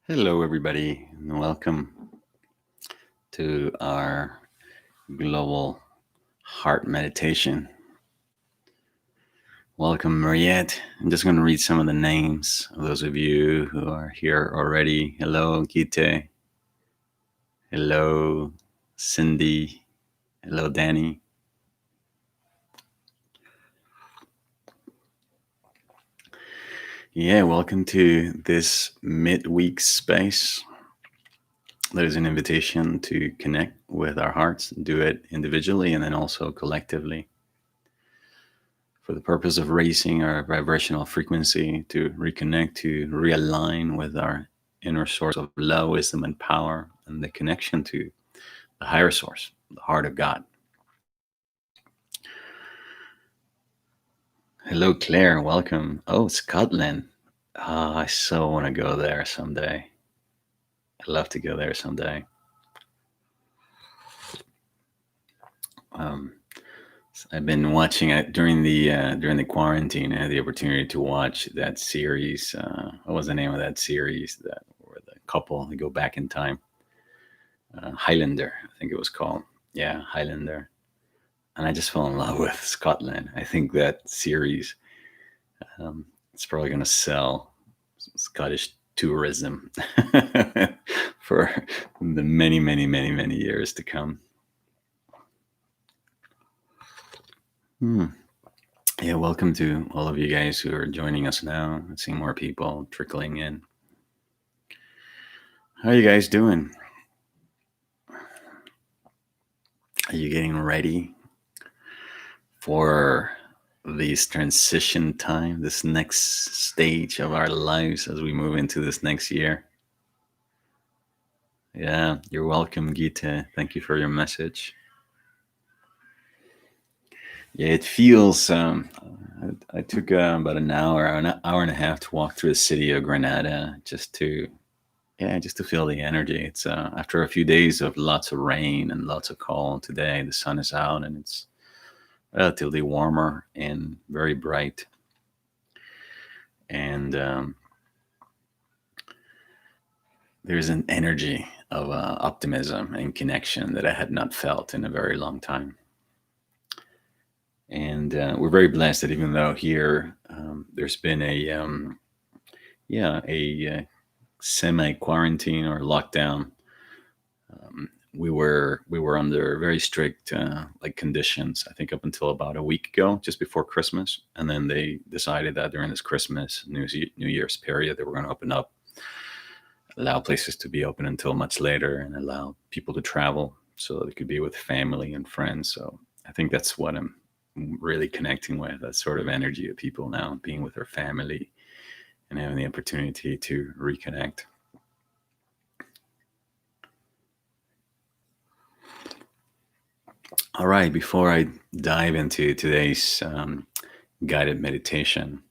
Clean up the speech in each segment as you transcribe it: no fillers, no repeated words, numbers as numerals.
Hello, everybody, and welcome to our global heart meditation. Welcome, Mariette. I'm just going to read some of the names of those of you who are here already. Hello, Gite. Hello, Cindy. Hello, Danny. Yeah, welcome to this midweek space. There's an invitation to connect with our hearts, do it individually and then also collectively, for the purpose of raising our vibrational frequency, to reconnect, to realign with our inner source of love, wisdom, and power, and the connection to the higher source, the heart of God. Hello, Claire. Welcome. Oh, Scotland. I so want to go there someday. I'd love to go there someday. Um, I've been watching it during the quarantine. I had the opportunity to watch that series. What was the name of that series? That where the couple they go back in time. Highlander, I think it was called. Yeah, Highlander. And I just fell in love with Scotland. I think that series, it's probably going to sell Scottish tourism for the many, many, many, many years to come. Yeah, welcome to all of you guys who are joining us now. I'm seeing more people trickling in. How are you guys doing? Are you getting ready for this transition time, this next stage of our lives as we move into this next year? Yeah, you're welcome, Gita. Thank you for your message. Yeah, it feels. I took about an hour and a half to walk through the city of Granada just to, yeah, just to feel the energy. It's after a few days of lots of rain and lots of cold. Today the sun is out and it's relatively warmer and very bright. And there's an energy of optimism and connection that I had not felt in a very long time. And we're very blessed that even though here there's been a semi quarantine or lockdown, we were under very strict like conditions. I think up until about a week ago, just before Christmas, and then they decided that during this Christmas New Year's period, they were going to open up, allow places to be open until much later, and allow people to travel so they could be with family and friends. So I think that's what I'm really connecting with, that sort of energy of people now being with their family and having the opportunity to reconnect. All right, before I dive into today's guided meditation,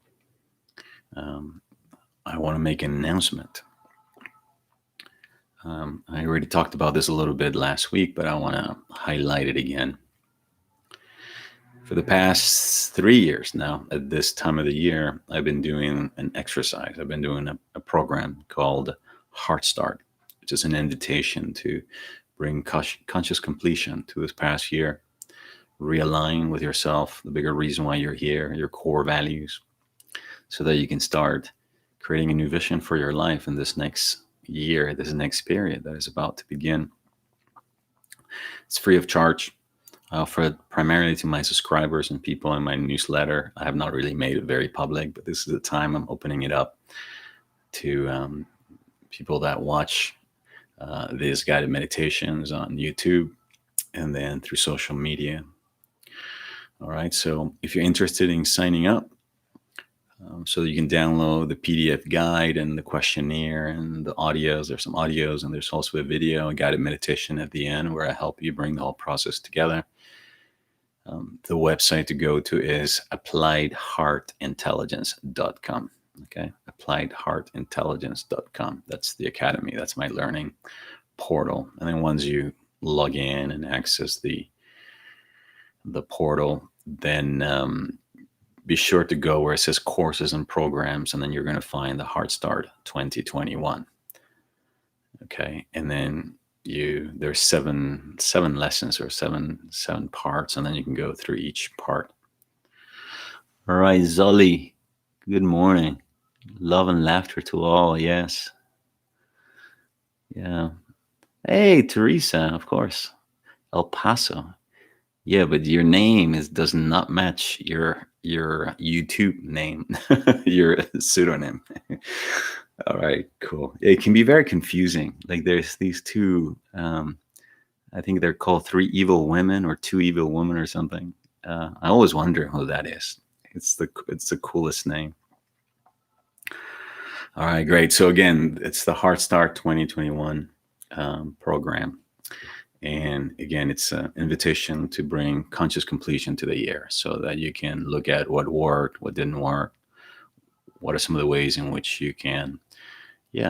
I want to make an announcement. I already talked about this a little bit last week, but I want to highlight it again. For the past 3 years now, at this time of the year, I've been doing an exercise. I've been doing a program called Heart Start, which is an invitation to bring conscious completion to this past year, realign with yourself, the bigger reason why you're here, your core values, so that you can start creating a new vision for your life in this next year, this next period that is about to begin. It's free of charge. I offer it primarily to my subscribers and people in my newsletter. I have not really made it very public, but this is the time I'm opening it up to people that watch these guided meditations on YouTube and then through social media. All right, so if you're interested in signing up, so you can download the PDF guide and the questionnaire and the audios. There's some audios and there's also a video, a guided meditation at the end where I help you bring the whole process together. The website to go to is appliedheartintelligence.com. Okay, appliedheartintelligence.com. That's the academy. That's my learning portal. And then once you log in and access the portal, then be sure to go where it says courses and programs, and then you're going to find the Heart Start 2021. Okay. And then there's seven lessons, or seven parts, and then you can go through each part. All right, Zolly, good morning. Love and laughter to all. Yes. Yeah. Hey, Teresa, of course. El Paso. Yeah, but your name does not match your YouTube name, your pseudonym. All right, cool. It can be very confusing. Like there's these two. I think they're called Three Evil Women or Two Evil Women or something. I always wonder who that is. It's the coolest name. All right, great. So again, it's the Heart Start 2021 program. And again, it's an invitation to bring conscious completion to the year so that you can look at what worked, what didn't work, what are some of the ways in which you can,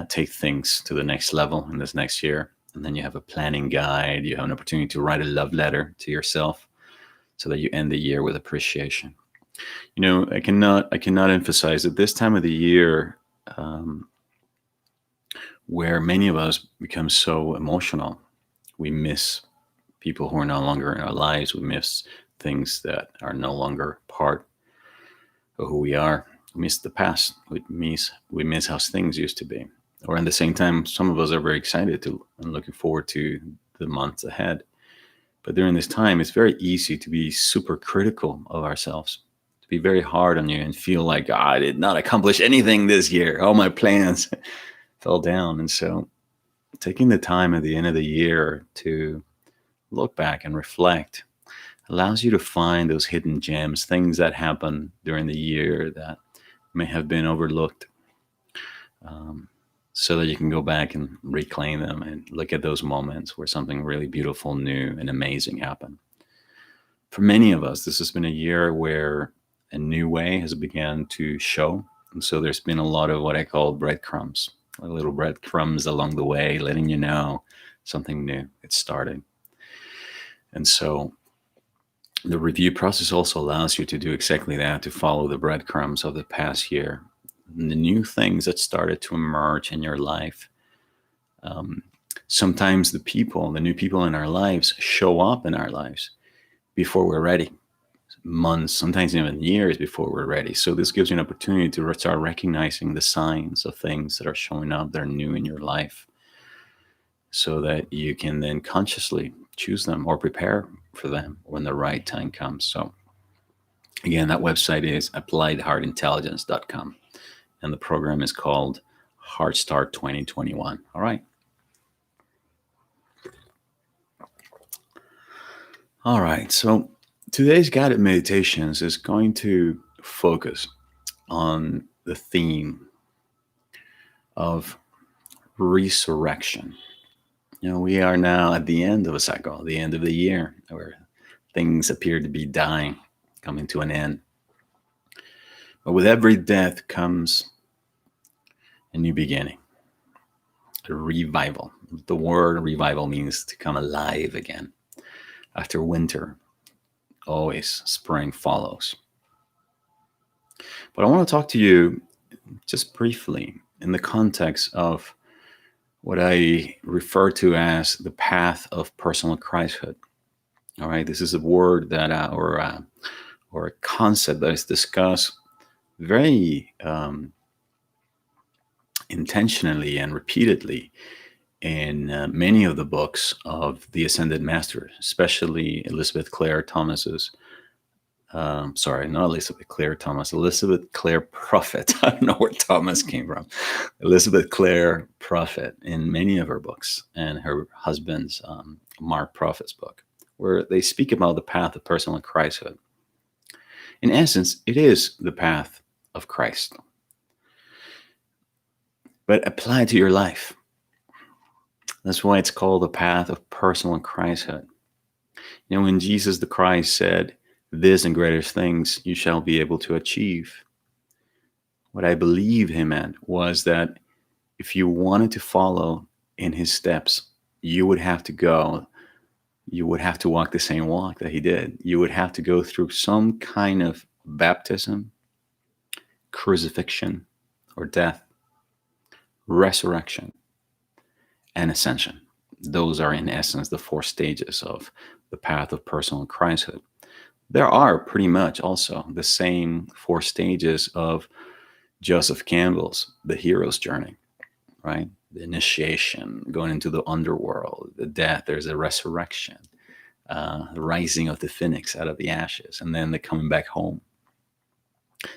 take things to the next level in this next year. And then you have a planning guide. You have an opportunity to write a love letter to yourself so that you end the year with appreciation. I cannot emphasize that this time of the year, where many of us become so emotional, we miss people who are no longer in our lives. We miss things that are no longer part of who we are. We miss the past. We miss how things used to be. Or at the same time, some of us are very excited and looking forward to the months ahead. But during this time, it's very easy to be super critical of ourselves, to be very hard on you and feel like, I did not accomplish anything this year. All my plans fell down. And so taking the time at the end of the year to look back and reflect allows you to find those hidden gems, things that happen during the year that may have been overlooked, so that you can go back and reclaim them and look at those moments where something really beautiful, new, and amazing happened. For many of us, this has been a year where a new way has begun to show. And so there's been a lot of what I call breadcrumbs, like little breadcrumbs along the way, letting you know something new. It's starting. And so the review process also allows you to do exactly that, to follow the breadcrumbs of the past year, and the new things that started to emerge in your life. Sometimes the new people in our lives show up in our lives before we're ready, months, sometimes even years before we're ready. So this gives you an opportunity to start recognizing the signs of things that are showing up that are new in your life, so that you can then consciously choose them or prepare for them when the right time comes. So again, that website is appliedheartintelligence.com, and the program is called Heart Start 2021. All right. All right. So today's guided meditations is going to focus on the theme of resurrection. We are now at the end of a cycle, the end of the year, where things appear to be dying, coming to an end. But with every death comes a new beginning, a revival. The word revival means to come alive again. After winter, always spring follows. But I want to talk to you just briefly in the context of what I refer to as the path of personal Christhood. All right, this is a word that, or a concept that is discussed very intentionally and repeatedly in many of the books of the Ascended Masters, especially Elizabeth Clare Thomas's. Sorry, not Elizabeth Clare Thomas, Elizabeth Clare Prophet. I don't know where Thomas came from. Elizabeth Clare Prophet in many of her books, and her husband's Mark Prophet's book, where they speak about the path of personal Christhood. In essence, it is the path of Christ, but applied to your life. That's why it's called the path of personal Christhood. When Jesus the Christ said, "This and greater things you shall be able to achieve," what I believe he meant was that if you wanted to follow in his steps, you would have to walk the same walk that he did. You would have to go through some kind of baptism, crucifixion or death, resurrection, and ascension. Those are, in essence, the four stages of the path of personal Christhood. There are pretty much also the same four stages of Joseph Campbell's The Hero's Journey, right? The initiation, going into the underworld, the death, there's a resurrection, the rising of the phoenix out of the ashes, and then the coming back home.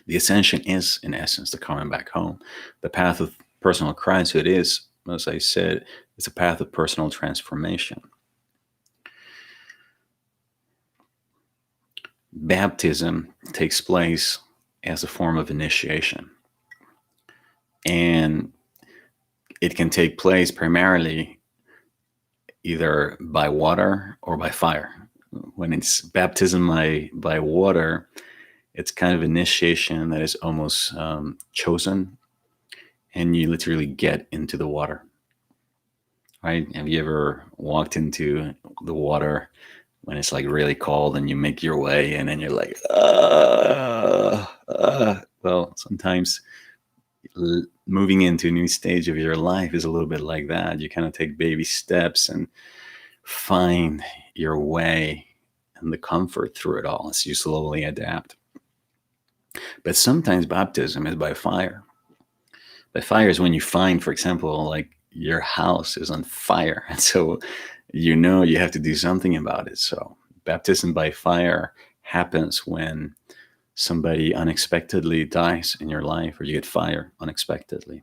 The ascension is, in essence, the coming back home. The path of personal Christhood is, as I said, it's a path of personal transformation. Baptism takes place as a form of initiation. And it can take place primarily either by water or by fire. When it's baptism by water, it's kind of initiation that is almost chosen, and you literally get into the water. Right? Have you ever walked into the water when it's like really cold and you make your way and then you're like, well, sometimes moving into a new stage of your life is a little bit like that. You kind of take baby steps and find your way and the comfort through it all as you slowly adapt. But sometimes baptism is by fire. By fire is when you find, for example, like your house is on fire. And so you know you have to do something about it. So baptism by fire happens when somebody unexpectedly dies in your life, or you get fired unexpectedly.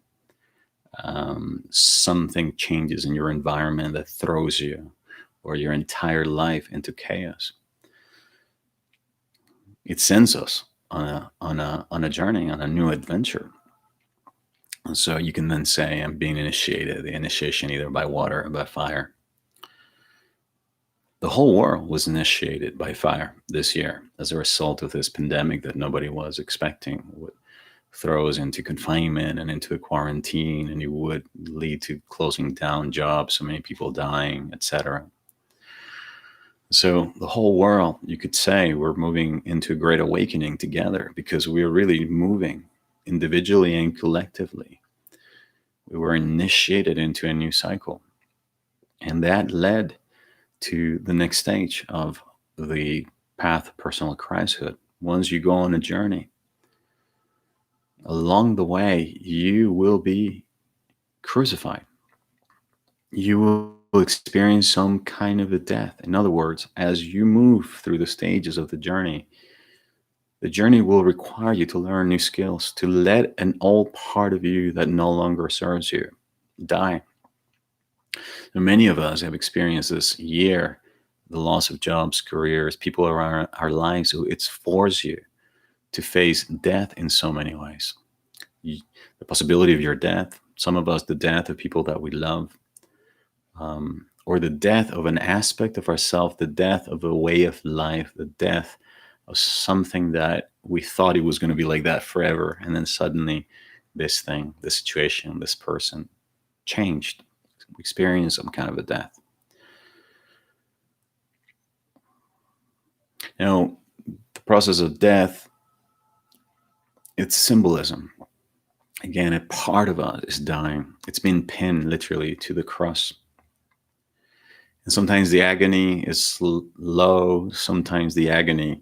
Something changes in your environment that throws you or your entire life into chaos. It sends us on a journey, on a new adventure. And so you can then say, I'm being initiated, the initiation either by water or by fire. The whole world was initiated by fire this year as a result of this pandemic that nobody was expecting. Would throw us into confinement and into a quarantine, and it would lead to closing down jobs, so many people dying, etc. So the whole world, you could say, we're moving into a great awakening together because we're really moving individually and collectively. We were initiated into a new cycle. And that led to the next stage of the path of personal Christhood. Once you go on a journey, along the way, you will be crucified. You will experience some kind of a death. In other words, as you move through the stages of the journey will require you to learn new skills, to let an old part of you that no longer serves you die. And many of us have experienced this year, the loss of jobs, careers, people around our lives. So it's forced you to face death in so many ways. The possibility of your death, some of us, the death of people that we love, or the death of an aspect of ourselves, the death of a way of life, the death of something that we thought it was going to be like that forever. And then suddenly this thing, this situation, this person changed. We experienced some kind of a death. Now, the process of death, it's symbolism. Again, a part of us is dying. It's been pinned literally to the cross. And sometimes the agony is low. Sometimes the agony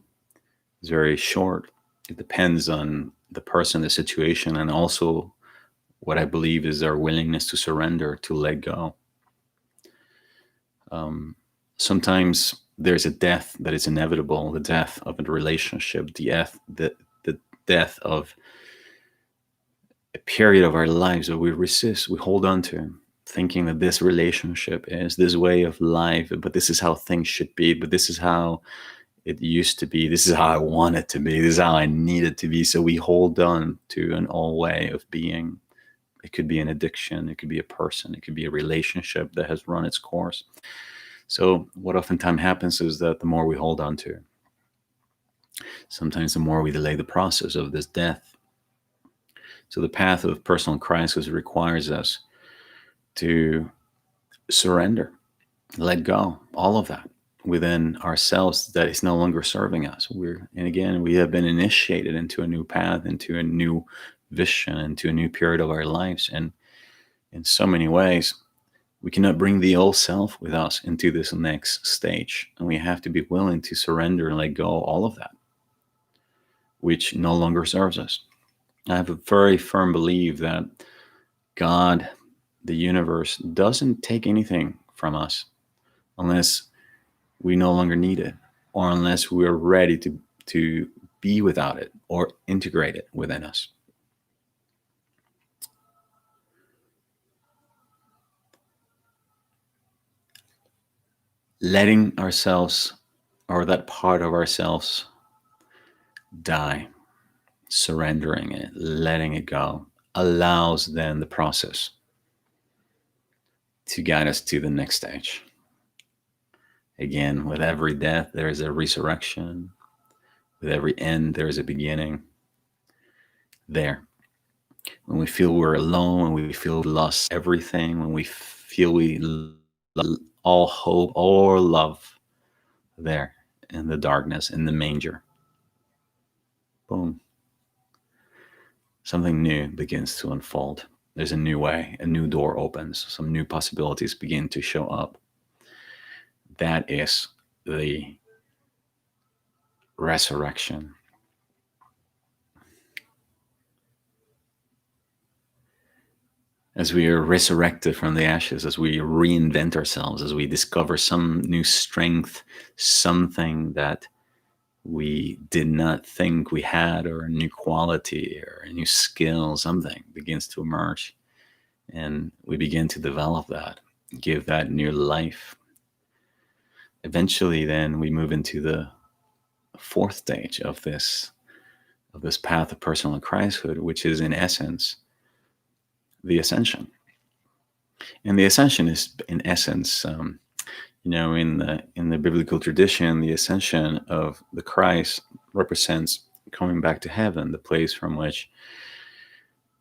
is very short. It depends on the person, the situation, and also what I believe is our willingness to surrender, to let go. Sometimes there's a death that is inevitable, the death of a relationship, the death of a period of our lives that we resist, we hold on to, thinking that this relationship is this way of life, but this is how things should be, but this is how it used to be, this is how I want it to be, this is how I need it to be. So we hold on to an old way of being. It could be an addiction, it could be a person, it could be a relationship that has run its course. So what oftentimes happens is that the more we hold on to, sometimes the more we delay the process of this death. So the path of personal crisis requires us to surrender, let go, all of that within ourselves that is no longer serving us. And again, we have been initiated into a new path, into a new vision, into a new period of our lives. And in so many ways, We cannot bring the old self with us into this next stage. And we have to be willing to surrender and let go all of that, which no longer serves us. I have a very firm belief that God, the universe, doesn't take anything from us unless we no longer need it, or unless we're ready to be without it or integrate it within us. Letting ourselves, or that part of ourselves, die, surrendering it, letting it go, allows then the process to guide us to the next stage. Again, with every death, there is a resurrection. With every end, there is a beginning. There. When we feel we're alone, when we feel we lost everything, when we feel we lost all hope or love, there in the darkness, in the manger, boom, something new begins to unfold. There's a new way, a new door opens, some new possibilities begin to show up. That is the resurrection. As we are resurrected from the ashes, as we reinvent ourselves, as we discover some new strength, something that we did not think we had, or a new quality or a new skill, something begins to emerge. And we begin to develop that, give that new life. Eventually, then we move into the fourth stage of this path of personal Christhood, which is in essence the ascension. And the ascension is, in essence, in the biblical tradition, the ascension of the Christ represents coming back to heaven, the place from which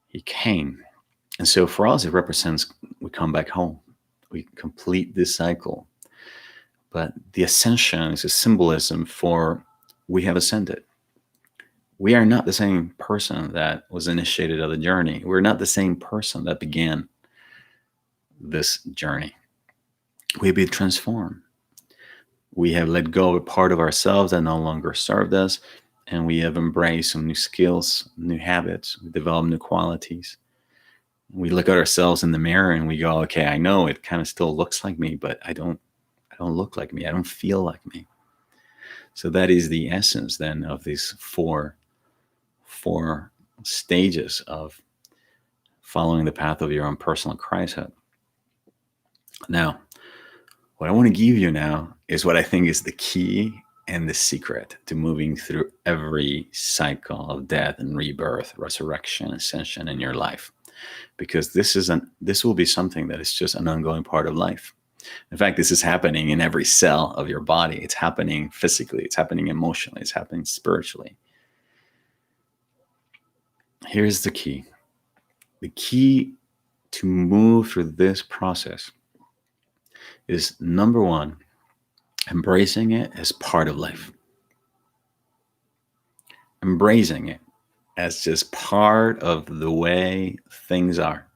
he came. And so for us, it represents we come back home. We complete this cycle. But the ascension is a symbolism for we have ascended. We are not the same person that was initiated on the journey. We're not the same person that began this journey. We've been transformed. We have let go of a part of ourselves that no longer served us, and we have embraced some new skills, new habits. We develop new qualities. We look at ourselves in the mirror and we go, okay, I know it kind of still looks like me, but I don't look like me. I don't feel like me. So that is the essence then of these four stages of following the path of your own personal Christhood. Now, what I want to give you now is what I think is the key and the secret to moving through every cycle of death and rebirth, resurrection, ascension in your life. Because this will be something that is just an ongoing part of life. In fact, this is happening in every cell of your body. It's happening physically, it's happening emotionally, it's happening spiritually. Here's the key. The key to move through this process is, number one, embracing it as part of life. Embracing it as just part of the way things are.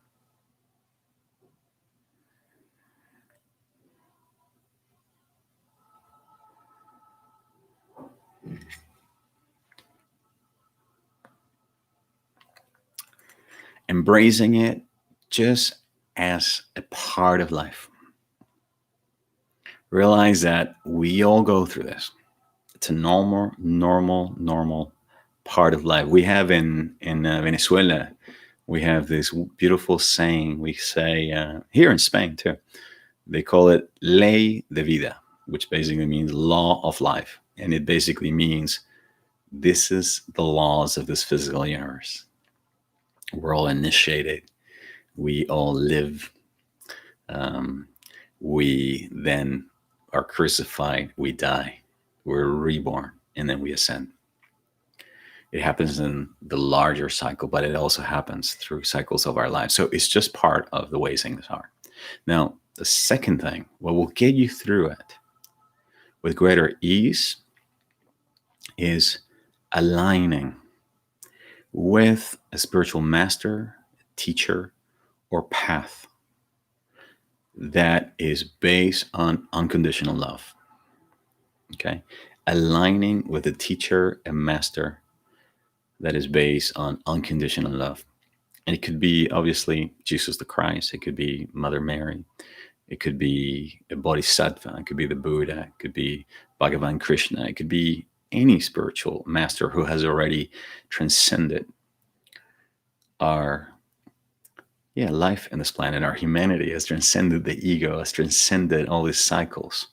Embracing it just as a part of life. Realize that we all go through this. It's a normal part of life. We have in Venezuela, we have this beautiful saying. We say here in Spain too. They call it ley de vida, which basically means law of life, and it basically means this is the laws of this physical universe. We're all initiated. We all live. We then are crucified. We die. We're reborn, and then we ascend. It happens in the larger cycle, but it also happens through cycles of our lives. So it's just part of the way things are. Now, the second thing, what will get you through it with greater ease, is aligning with a spiritual master, teacher, or path that is based on unconditional love. Okay. Aligning with a teacher, a master that is based on unconditional love. And it could be obviously Jesus the Christ, it could be Mother Mary, it could be a bodhisattva, it could be the Buddha, it could be Bhagavan Krishna, it could be any spiritual master who has already transcended our life in this planet, our humanity has transcended the ego, has transcended all these cycles.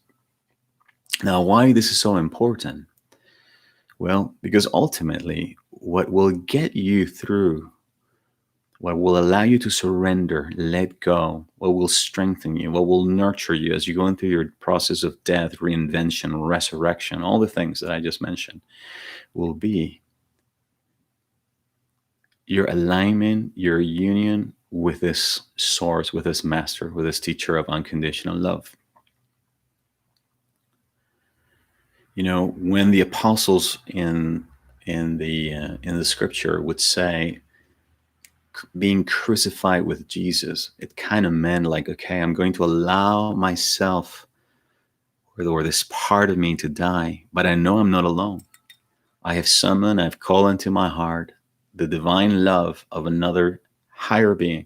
Now, why this is so important? Well, because ultimately, what will get you through, what will allow you to surrender, let go, what will strengthen you, what will nurture you as you go into your process of death, reinvention, resurrection, all the things that I just mentioned, will be your alignment, your union with this source, with this master, with this teacher of unconditional love. You know, when the apostles in the scripture would say being crucified with Jesus, it kind of meant like, okay, I'm going to allow myself or this part of me to die, but I know I'm not alone. I have summoned, I've called into my heart the divine love of another higher being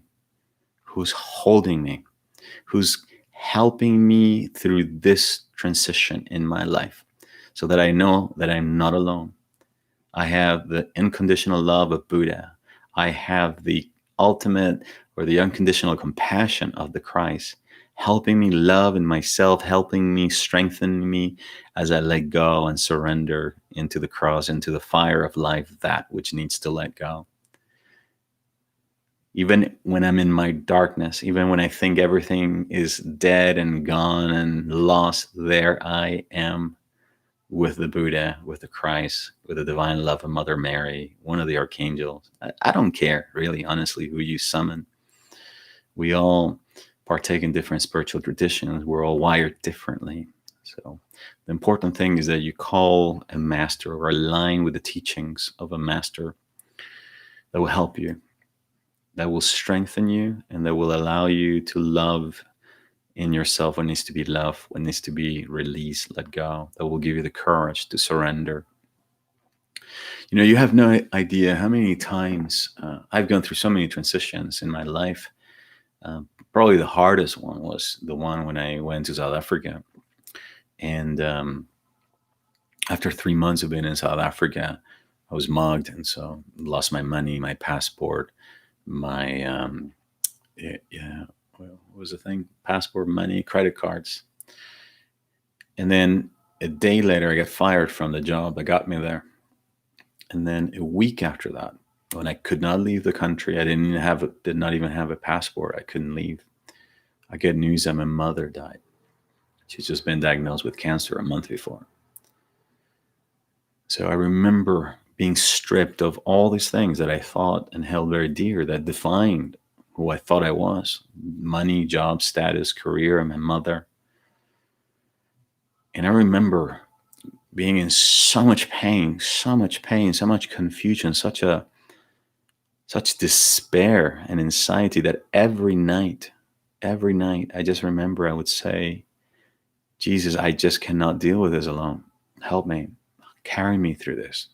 who's holding me, who's helping me through this transition in my life so that I know that I'm not alone. I have the unconditional love of Buddha. I have the ultimate or the unconditional compassion of the Christ, helping me love in myself, helping me strengthen me as I let go and surrender into the cross, into the fire of life, that which needs to let go. Even when I'm in my darkness, even when I think everything is dead and gone and lost, there I am with the Buddha, with the Christ, with the divine love of Mother Mary, one of the archangels. I don't care, really, honestly, who you summon. We all partake in different spiritual traditions. We're all wired differently. So the important thing is that you call a master or align with the teachings of a master that will help you, that will strengthen you, and that will allow you to love in yourself what needs to be loved, what needs to be released, let go, that will give you the courage to surrender. You know, you have no idea how many times I've gone through so many transitions in my life. Probably the hardest one was the one when I went to South Africa. And after 3 months of being in South Africa, I was mugged. And so lost my money, my passport, my, what was the thing? Passport, money, credit cards. And then a day later, I got fired from the job that got me there. And then a week after that, when I could not leave the country, I did not even have a passport. I couldn't leave. I get news that my mother died. She's just been diagnosed with cancer a month before. So I remember being stripped of all these things that I thought and held very dear, that defined who I thought I was: money, job, status, career, and my mother. And I remember being in so much pain, so much confusion, such despair and anxiety that every night, I just remember I would say, Jesus, I just cannot deal with this alone. Help me, carry me through this.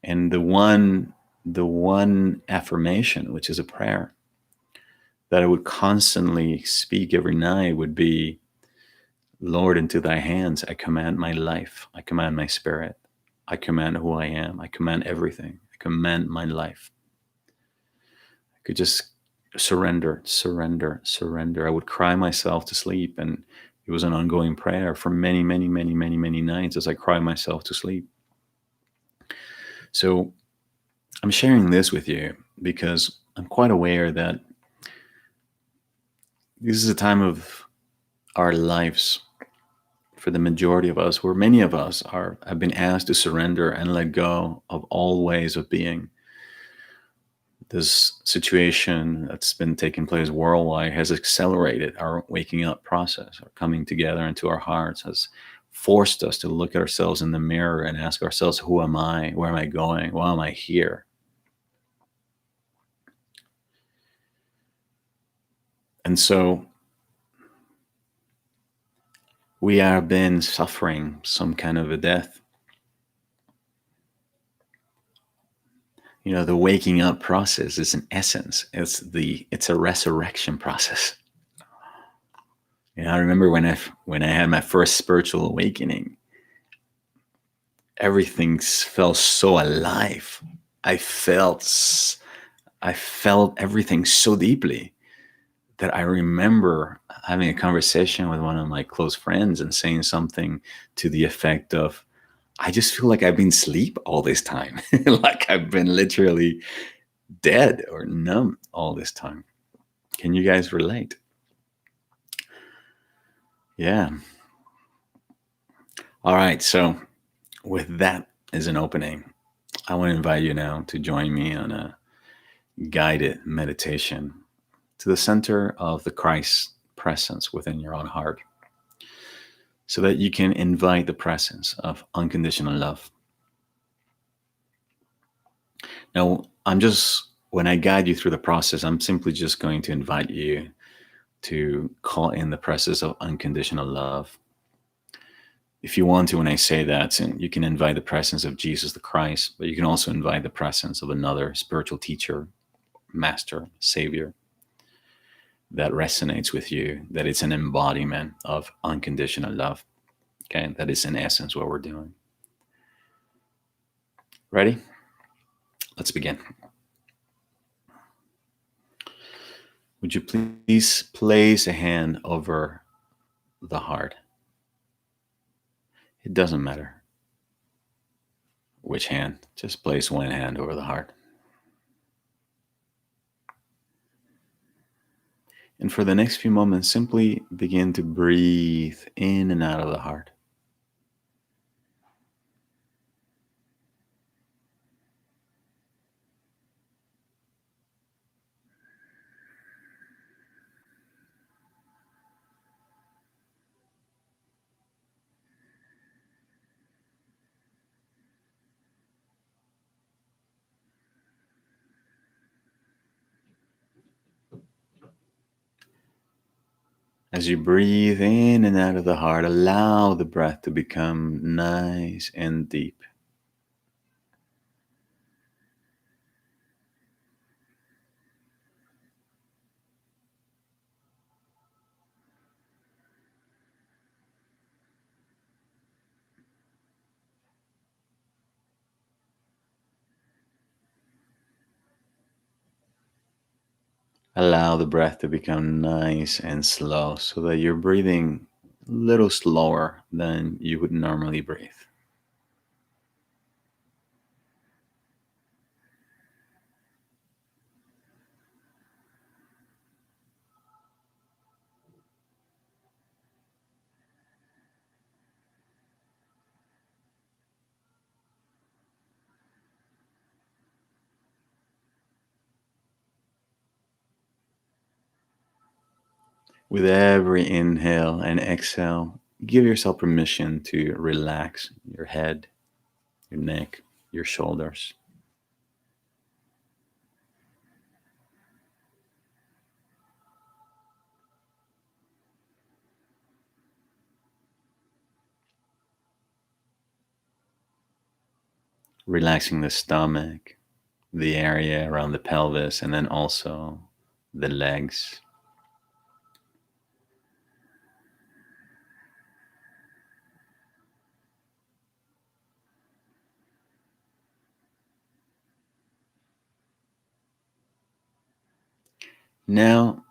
And the one affirmation, which is a prayer that I would constantly speak every night, would be, Lord, into thy hands I command my life. I command my spirit. I command who I am. I command everything. I command my life. I could just surrender. I would cry myself to sleep. And it was an ongoing prayer for many nights as I cried myself to sleep. So I'm sharing this with you because I'm quite aware that this is a time of our lives for the majority of us, where many of us have been asked to surrender and let go of all ways of being. This situation that's been taking place worldwide has accelerated our waking up process, our coming together into our hearts, has forced us to look at ourselves in the mirror and ask ourselves, who am I? Where am I going? Why am I here? And so we have been suffering some kind of a death. The waking up process is an essence. It's a resurrection process. I remember when I had my first spiritual awakening, everything felt so alive. I felt I felt everything so deeply that I remember having a conversation with one of my close friends and saying something to the effect of, I just feel like I've been asleep all this time. Like I've been literally dead or numb all this time. Can you guys relate? Yeah. All right. So, with that as an opening, I want to invite you now to join me on a guided meditation to the center of the Christ presence within your own heart so that you can invite the presence of unconditional love. Now, when I guide you through the process, I'm simply just going to invite you to call in the presence of unconditional love. If you want to, when I say that, you can invite the presence of Jesus the Christ, but you can also invite the presence of another spiritual teacher, master, savior that resonates with you, that it's an embodiment of unconditional love. Okay, that is in essence what we're doing. Ready? Let's begin. Would you please place a hand over the heart? It doesn't matter which hand, just place one hand over the heart. And for the next few moments, simply begin to breathe in and out of the heart. As you breathe in and out of the heart, allow the breath to become nice and deep. Allow the breath to become nice and slow so that you're breathing a little slower than you would normally breathe. With every inhale and exhale, give yourself permission to relax your head, your neck, your shoulders. Relaxing the stomach, the area around the pelvis, and then also the legs. Now,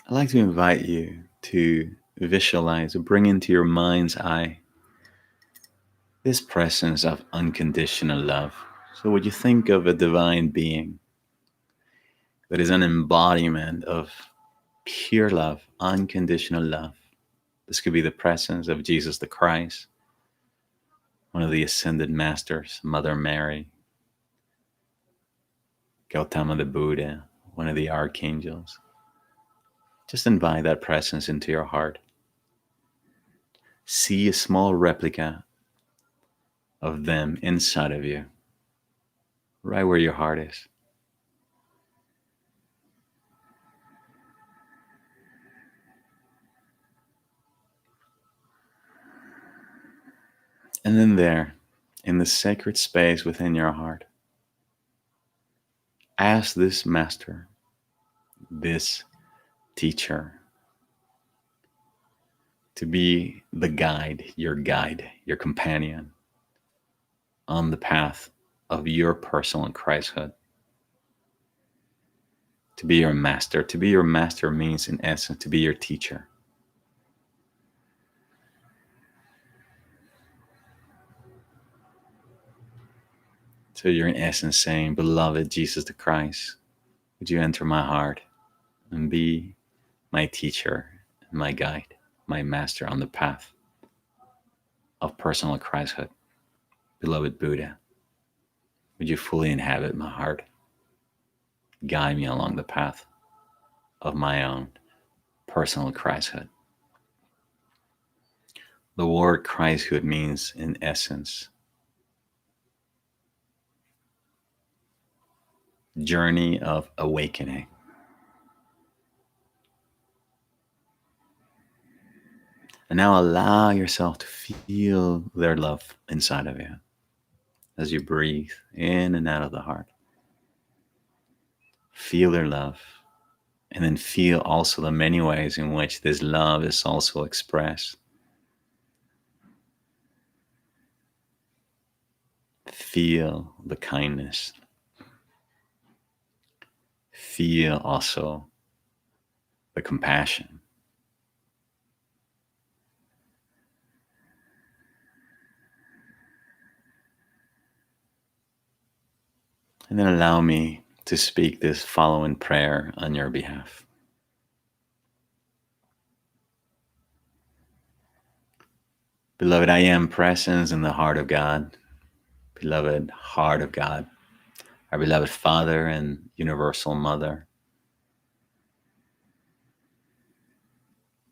I'd like to invite you to visualize or bring into your mind's eye this presence of unconditional love. So, would you think of a divine being that is an embodiment of pure love, unconditional love? This could be the presence of Jesus the Christ, one of the ascended masters, Mother Mary, Gautama the Buddha, one of the archangels. Just invite that presence into your heart. See a small replica of them inside of you, right where your heart is. And then there, in the sacred space within your heart, ask this master, this teacher, to be the guide, your companion on the path of your personal Christhood. To be your master. To be your master means, in essence, to be your teacher. So you're in essence saying, beloved Jesus the Christ, would you enter my heart and be my teacher, my guide, my master on the path of personal Christhood? Beloved Buddha, would you fully inhabit my heart? Guide me along the path of my own personal Christhood. The word Christhood means, in essence, journey of awakening. And now allow yourself to feel their love inside of you as you breathe in and out of the heart. Feel their love. And then feel also the many ways in which this love is also expressed. Feel the kindness. Feel also the compassion. And then allow me to speak this following prayer on your behalf. Beloved, I am presence in the heart of God. Beloved heart of God, our beloved Father and universal Mother.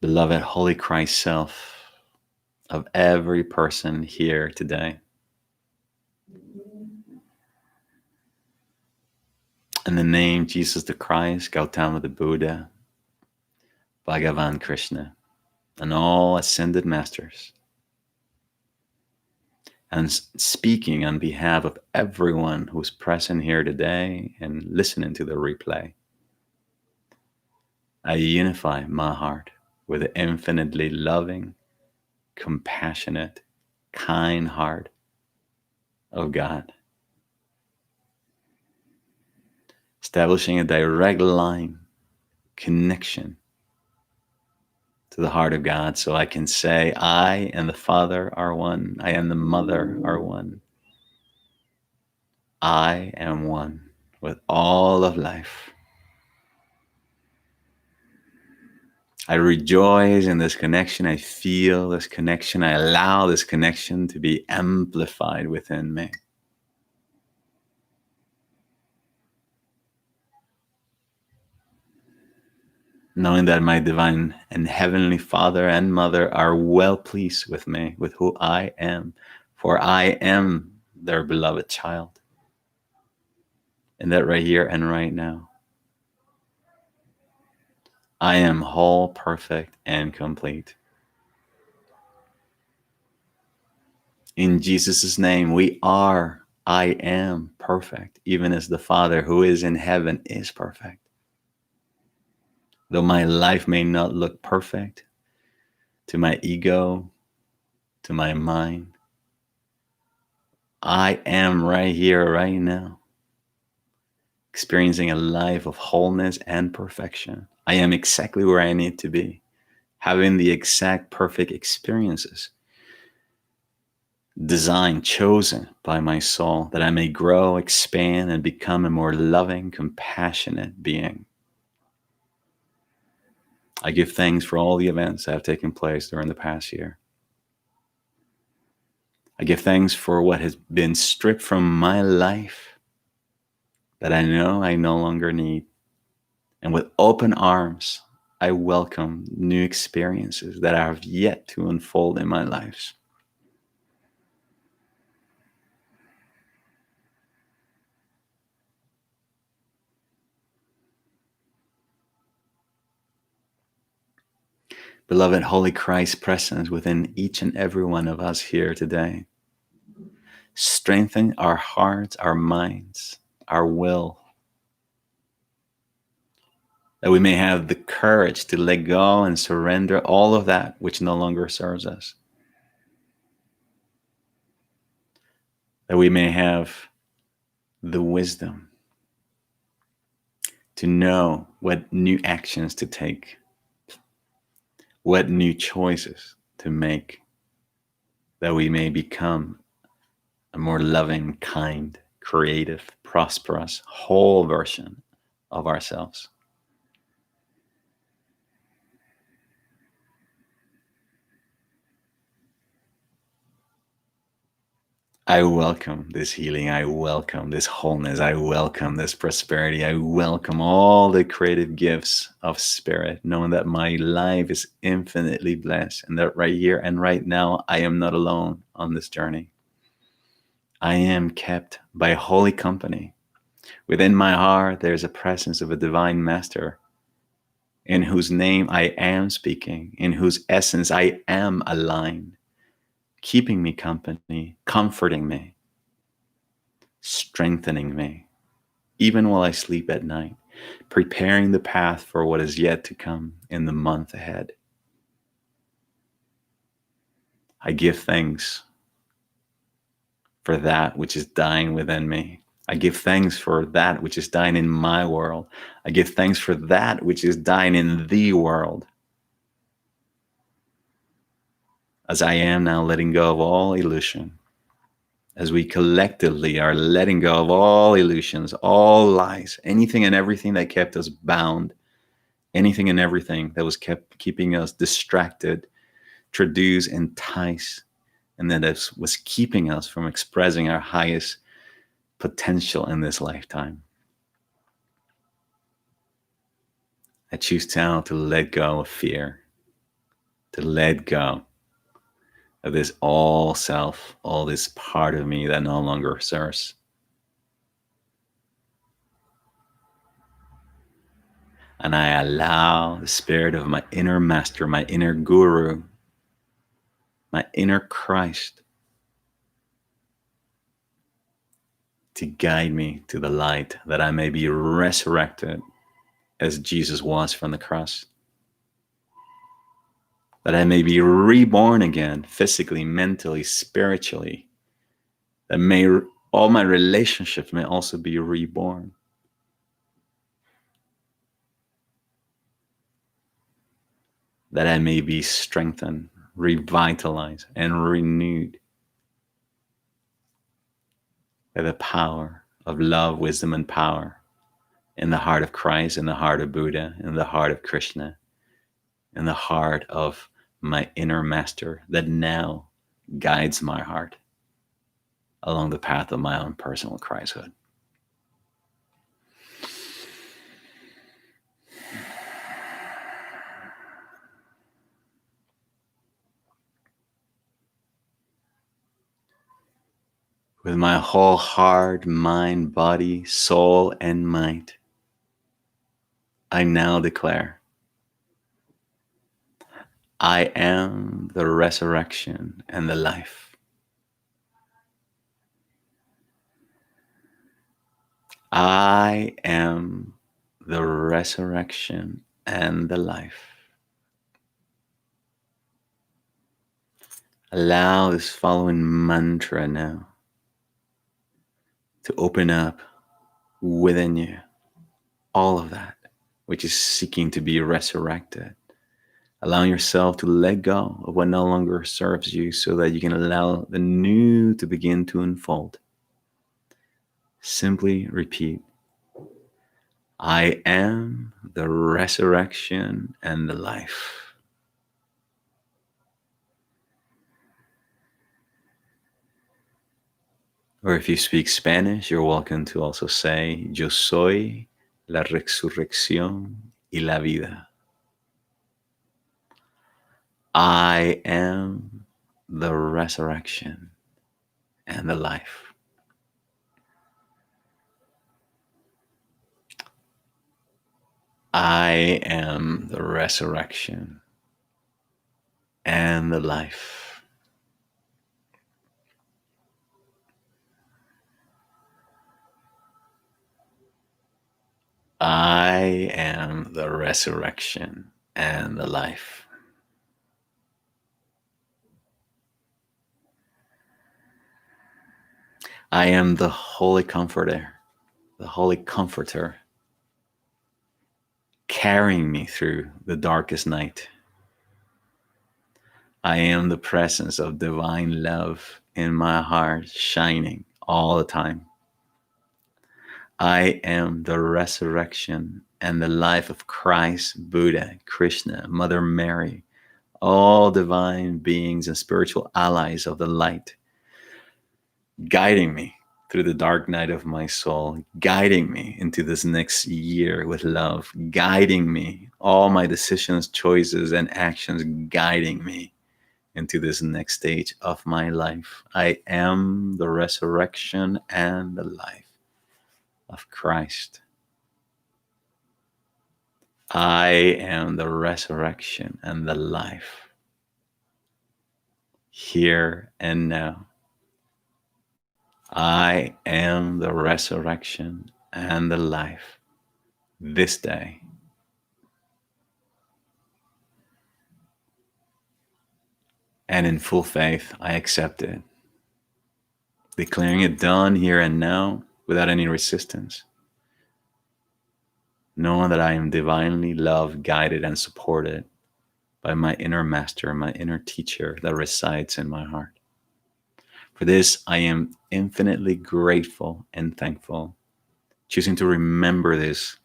Beloved Holy Christ Self of every person here today. In the name Jesus the Christ, Gautama the Buddha, Bhagavan Krishna, and all ascended masters, and speaking on behalf of everyone who's present here today and listening to the replay, I unify my heart with the infinitely loving, compassionate, kind heart of God, establishing a direct line, connection to the heart of God, so I can say, I and the Father are one. I and the Mother are one. I am one with all of life. I rejoice in this connection. I feel this connection. I allow this connection to be amplified within me. Knowing that my divine and heavenly Father and Mother are well pleased with me, with who I am, for I am their beloved child. And that right here and right now, I am whole, perfect, and complete. In Jesus' name, I am perfect, even as the Father who is in heaven is perfect. Though my life may not look perfect to my ego, to my mind, I am right here, right now, experiencing a life of wholeness and perfection. I am exactly where I need to be, having the exact perfect experiences designed, chosen by my soul, that I may grow, expand, and become a more loving, compassionate being. I give thanks for all the events that have taken place during the past year. I give thanks for what has been stripped from my life that I know I no longer need. And with open arms, I welcome new experiences that have yet to unfold in my life. Beloved Holy Christ presence within each and every one of us here today, Strengthen our hearts, our minds, our will, that we may have the courage to let go and surrender all of that which no longer serves us. That we may have the wisdom to know what new actions to take, what new choices to make, that we may become a more loving, kind, creative, prosperous, whole version of ourselves. I welcome this healing. I welcome this wholeness. I welcome this prosperity. I welcome all the creative gifts of spirit, knowing that my life is infinitely blessed and that right here and right now, I am not alone on this journey. I am kept by holy company. Within my heart, there's a presence of a divine master in whose name I am speaking, in whose essence I am aligned, keeping me company, comforting me, strengthening me, even while I sleep at night, preparing the path for what is yet to come in the month ahead. I give thanks for that which is dying within me. I give thanks for that which is dying in my world. I give thanks for that which is dying in the world. As I am now letting go of all illusion, as we collectively are letting go of all illusions, all lies, anything and everything that kept us bound, anything and everything that was keeping us distracted, traduced, enticed, and that was keeping us from expressing our highest potential in this lifetime. I choose now to let go of fear, to let go of this all self, all this part of me that no longer serves. And I allow the spirit of my inner master, my inner guru, my inner Christ to guide me to the light, that I may be resurrected as Jesus was from the cross. That I may be reborn again, physically, mentally, spiritually. That may all my relationships may also be reborn. That I may be strengthened, revitalized, and renewed by the power of love, wisdom, and power in the heart of Christ, in the heart of Buddha, in the heart of Krishna, in the heart of my inner master that now guides my heart along the path of my own personal Christhood. With my whole heart, mind, body, soul, and might, I now declare, I am the resurrection and the life. I am the resurrection and the life. Allow this following mantra now to open up within you all of that which is seeking to be resurrected. Allowing yourself to let go of what no longer serves you so that you can allow the new to begin to unfold. Simply repeat, I am the resurrection and the life. Or if you speak Spanish, you're welcome to also say, Yo soy la resurrección y la vida. I am the resurrection and the life. I am the resurrection and the life. I am the resurrection and the life. I am the Holy Comforter, the Holy Comforter, carrying me through the darkest night. I am the presence of divine love in my heart, shining all the time. I am the resurrection and the life of Christ, Buddha, Krishna, Mother Mary, all divine beings and spiritual allies of the light, guiding me through the dark night of my soul, guiding me into this next year with love, guiding me, all my decisions, choices, and actions, guiding me into this next stage of my life. I am the resurrection and the life of Christ. I am the resurrection and the life here and now. I am the resurrection and the life this day. And in full faith, I accept it, declaring it done here and now without any resistance, knowing that I am divinely loved, guided, and supported by my inner master, my inner teacher that resides in my heart. For this, I am infinitely grateful and thankful, choosing to remember this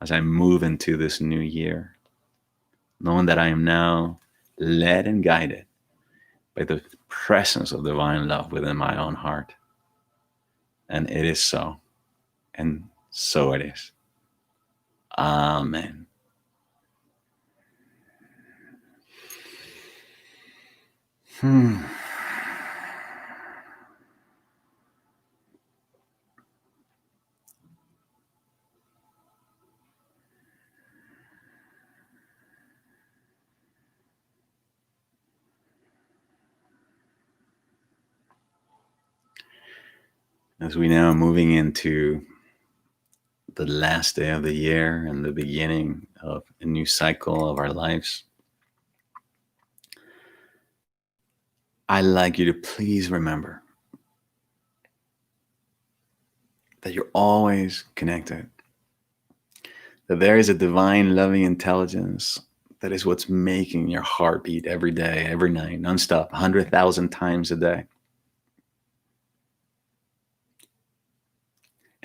as I move into this new year, knowing that I am now led and guided by the presence of divine love within my own heart. And it is so, and so it is. Amen. As we now are moving into the last day of the year and the beginning of a new cycle of our lives, I'd like you to please remember that you're always connected, that there is a divine loving intelligence that is what's making your heart beat every day, every night, nonstop, 100,000 times a day.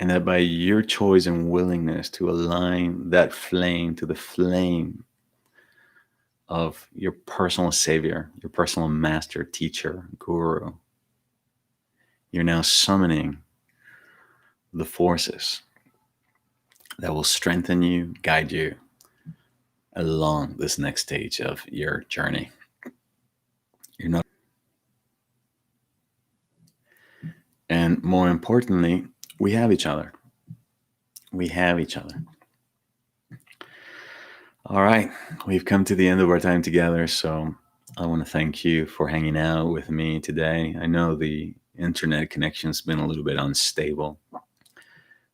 And that by your choice and willingness to align that flame to the flame of your personal savior, your personal master, teacher, guru, you're now summoning the forces that will strengthen you, guide you along this next stage of your journey. You're not, and more importantly, we have each other. We have each other. All right, we've come to the end of our time together, so I want to thank you for hanging out with me today. I know the internet connection's been a little bit unstable,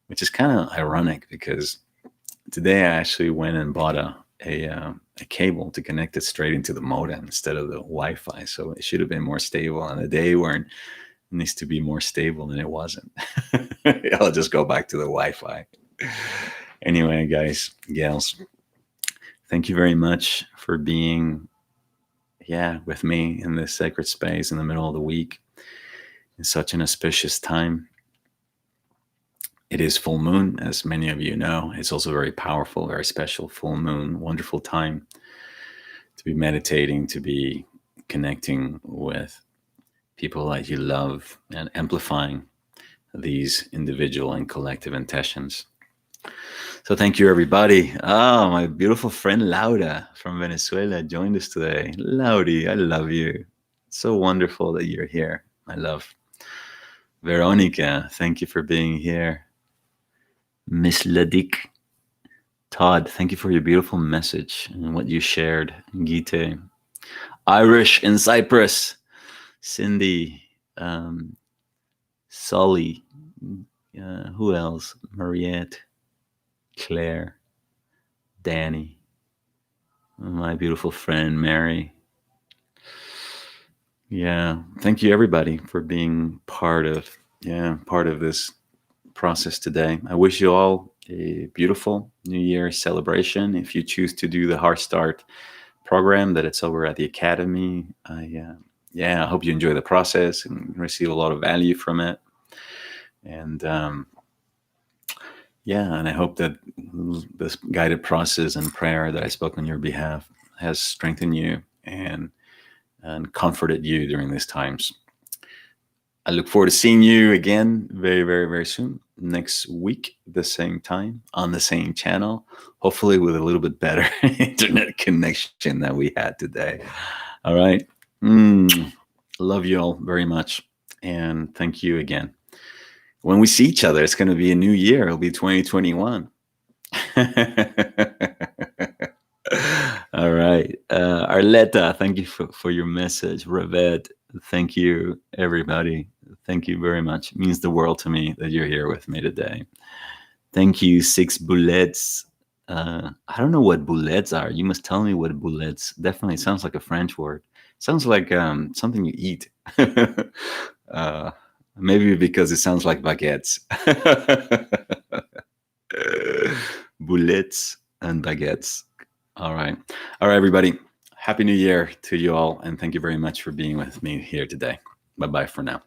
which is kind of ironic because today I actually went and bought a cable to connect it straight into the modem instead of the Wi-Fi. So it should have been more stable on a day where it needs to be more stable, and it wasn't. I'll just go back to the Wi-Fi. Anyway, guys, gals, thank you very much for being with me in this sacred space in the middle of the week in such an auspicious time. It is full moon, as many of you know. It's also very powerful, very special full moon, wonderful time to be meditating, to be connecting with people that you love and amplifying these individual and collective intentions. So thank you, everybody. Oh, my beautiful friend Laura from Venezuela joined us today. Lauri, I love you. It's so wonderful that you're here. I love Veronica. Thank you for being here. Miss Ladik, Todd, thank you for your beautiful message and what you shared. Gite, Irish in Cyprus, Cindy, Sully, who else? Mariette, Claire, Danny, my beautiful friend Mary. Yeah, thank you everybody for being part of this process today. I wish you all a beautiful New Year celebration. If you choose to do the Heart Start program that it's over at the Academy, I hope you enjoy the process and receive a lot of value from it. And and I hope that this guided process and prayer that I spoke on your behalf has strengthened you and comforted you during these times. I look forward to seeing you again very, very, very soon. Next week, the same time, on the same channel, hopefully with a little bit better internet connection than we had today. All right. Love you all very much. And thank you again. When we see each other, it's going to be a new year. It'll be 2021. All right. Arleta, thank you for your message. Ravet, thank you, everybody. Thank you very much. It means the world to me that you're here with me today. Thank you, Six Bullets. I don't know what bullets are. You must tell me what bullets. Definitely sounds like a French word. Sounds like something you eat. Maybe because it sounds like baguettes. Bullets and baguettes. All right. All right, everybody. Happy New Year to you all. And thank you very much for being with me here today. Bye-bye for now.